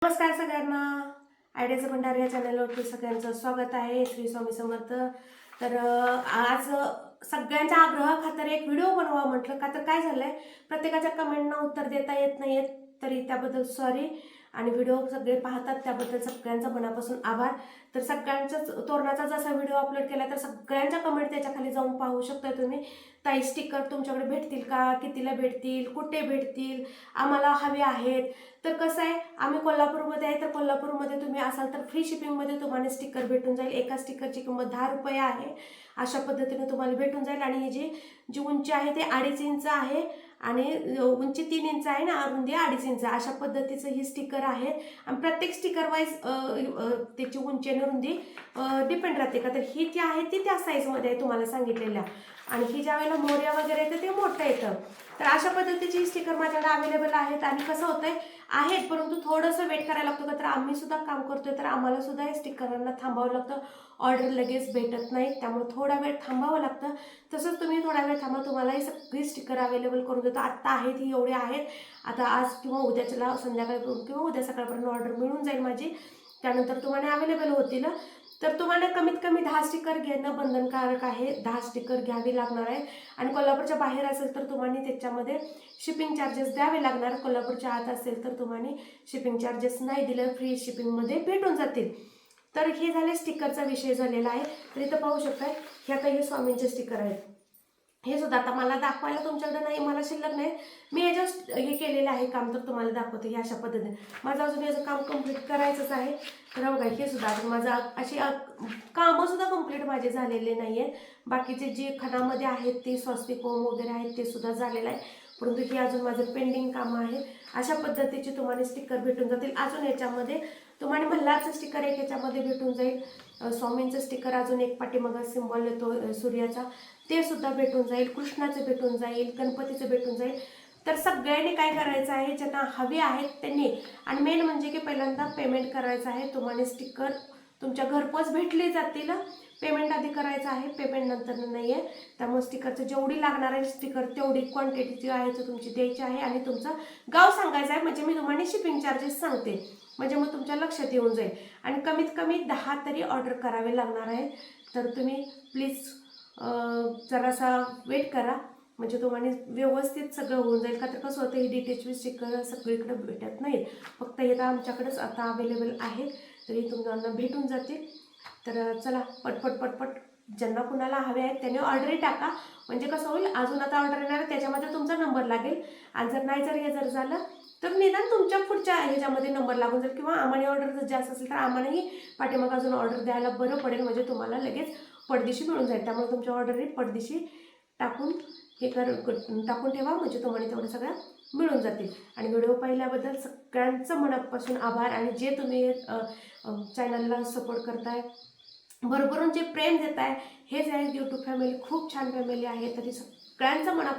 नमस्कार सगळ्यांना. आयडियाचं भंडार या चॅनलवरती सगळ्यांचं स्वागत आहे. श्री स्वामी समर्थ. तर आज सगळ्यांच्या आग्रहाखातर एक व्हिडिओ बनवा म्हटलं. का तर काय झालंय, प्रत्येकाच्या कमेंटना उत्तर देता येत नाहीत, तरी त्याबद्दल सॉरी. आणि व्हिडिओ सगळे पाहतात त्याबद्दल सगळ्यांचा मनापासून आभार. तर सगळ्यांचाच तोरणाचा जसा व्हिडिओ अपलोड केला तर सगळ्यांच्या कमेंट त्याच्या खाली जाऊन पाहू शकता तुम्ही. ताई स्टिकर तुमच्याकडे भेटतील का, कितीला भेटतील, कुठे भेटतील, आम्हाला हवे आहेत. तर कसं आहे, आम्ही कोल्हापूरमध्ये आहे, तर कोल्हापूरमध्ये तुम्ही असाल तर फ्री शिपिंगमध्ये तुम्हाला स्टिकर भेटून जाईल. एका स्टिकरची किंमत 10 रुपये आहे. अशा पद्धतीने तुम्हाला भेटून जाईल. आणि ही जी उंची आहे ते 2.5 इंच आहे आणि उंची 3 इंच आहे ना, रुंदी 2.5 इंच. अशा पद्धतीचं ही स्टिकर आहे. आणि प्रत्येक स्टिकर वाईज त्याची उंची आणि रुंदी डिपेंड राहते. का तर ही जी आहे ती त्या साईजमध्ये आहे तुम्हाला सांगितलेल्या, आणि ही ज्या वेळेला मोर्या वगैरे येतं ते मोठं येतं. तर अशा पद्धतीची स्टिकर माझ्याकडे अवेलेबल आहेत. आणि कसं होतंय, आहेत परंतु थोडंसं वेट करायला लागतं. का तर आम्ही सुद्धा काम करतोय, तर आम्हाला सुद्धा या स्टिकरांना थांबावं लागतं. ऑर्डर लगेच भेटत नाही, त्यामुळे थोडा वेळ थांबावं लागतं. तसंच तुम्ही थोडा वेळ थांबा, तुम्हाला ही सगळी स्टिकर अवेलेबल करून देतो. आत्ता आहेत ही एवढे आहेत. आता आज किंवा उद्याच्याला संध्याकाळपर्यंत किंवा उद्या सकाळपर्यंत ऑर्डर मिळून जाईल माझी. त्यानंतर तुम्हाला अवेलेबल होतील. तर तुम्हाला कमीत कमी 10 स्टिकर घेणं बंधनकारक आहे. 10 स्टिकर घ्यावी लागणार आहे. आणि कोल्हापूरच्या बाहेर असेल तर तुम्हाला त्याच्यामध्ये शिपिंग चार्जेस द्यावे लागणार. कोल्हापूरच्या आत असेल तर तुम्हाला शिपिंग चार्जेस नाही दिलं, फ्री शिपिंगमध्ये भेटून जातील. तर हे झाले स्टिकरचा विषय झालेला आहे. तर इथं पाहू शकताय, हे आता हे स्वामींचे स्टिकर आहेत. हे सुद्धा आता मला दाखवायला तुमच्याकडे नाही, मला शिल्लक नाही. मी हे जस्ट हे केलेलं आहे काम, तर तुम्हाला दाखवते. हे अशा पद्धतीने माझं अजून याचं काम कम्प्लीट करायचंच आहे. तर बघा, हे सुद्धा अजून माझं अशी कामं सुद्धा कम्प्लीट माझे झालेले नाही आहेत. बाकीचे जे खणामध्ये आहेत ते स्वस्तिक ओम वगैरे आहेत ते सुद्धा झालेलं आहे, परंतु हे अजून माझं पेंडिंग काम आहे. अशा पद्धतीचे तुम्हाला स्टिकर भेटून जातील. अजून याच्यामध्ये तुम्हाला मल्हारचं स्टिकर एक याच्यामध्ये भेटून जाईल. स्वामींचं स्टिकर अजून एक पाठीमागं सिम्बॉल येतो सूर्याचा, ते सुद्धा भेटून जाईल. कृष्णाचं भेटून जाईल, गणपतीचं भेटून जाईल. तर सगळ्यांनी काय करायचं आहे, ज्यांना हवी आहेत त्यांनी, आणि मेन म्हणजे की पहिल्यांदा पेमेंट करायचं आहे. तुम्हाला स्टिकर तुमच्या घरपोच भेटले जातील. पेमेंट आधी करायचं आहे, पेमेंट नंतर नाही आहे. त्यामुळे स्टिकरचं जेवढी लागणार आहे स्टिकर तेवढी क्वांटिटी जी आहे ती तुमची द्यायची आहे. आणि तुमचं गाव सांगायचं आहे, म्हणजे मी तुम्हाला शिपिंग चार्जेस सांगते, म्हणजे मग तुमच्या लक्षात येऊन जाईल. आणि कमीत कमी 10 तरी ऑर्डर करावे लागणार आहे. तर तुम्ही प्लीज जरासा वेट करा, म्हणजे तुम्हाला व्यवस्थित सगळं होऊन जाईल. का तर कसं होतं, ही डिटेचवी स्टिकर सगळीकडे भेटत नाहीत, फक्त हे तर आमच्याकडेच आता अवेलेबल आहे. तरी तुम्हाला भेटून जातील. तर चला पटपट पटपट ज्यांना कुणाला हवे आहेत त्यांनी ऑर्डरही टाका, म्हणजे कसं होईल, अजून आता ऑर्डर येणार त्याच्यामध्ये तुमचा नंबर लागेल. आणि जर नाही हे जर झालं तर निदान तुमच्या पुढच्या ह्याच्यामध्ये नंबर लागून जाईल, किंवा आम्हाला ऑर्डर जर जास्त असेल तर आम्हालाही पाठीमागं अजून ऑर्डर द्यायला बरं पडेल, म्हणजे तुम्हाला लगेच पडदिशी मिळून जाईल. त्यामुळे तुमच्या ऑर्डरही पडदिशी टाकून टाकून ठेवा, म्हणजे तुम्हाला तेवढं सगळं मिळून जातील. आणि व्हिडिओ पाहिल्याबद्दल सगळ्यांचं मनापासून आभार. आणि जे तुम्ही चॅनलला सपोर्ट करताय, भरभरून जे प्रेम देत आहे, हेच आहे यूट्यूब फॅमिली. खूप छान फॅमिली आहे. तरी सगळ्यांचं मनापासून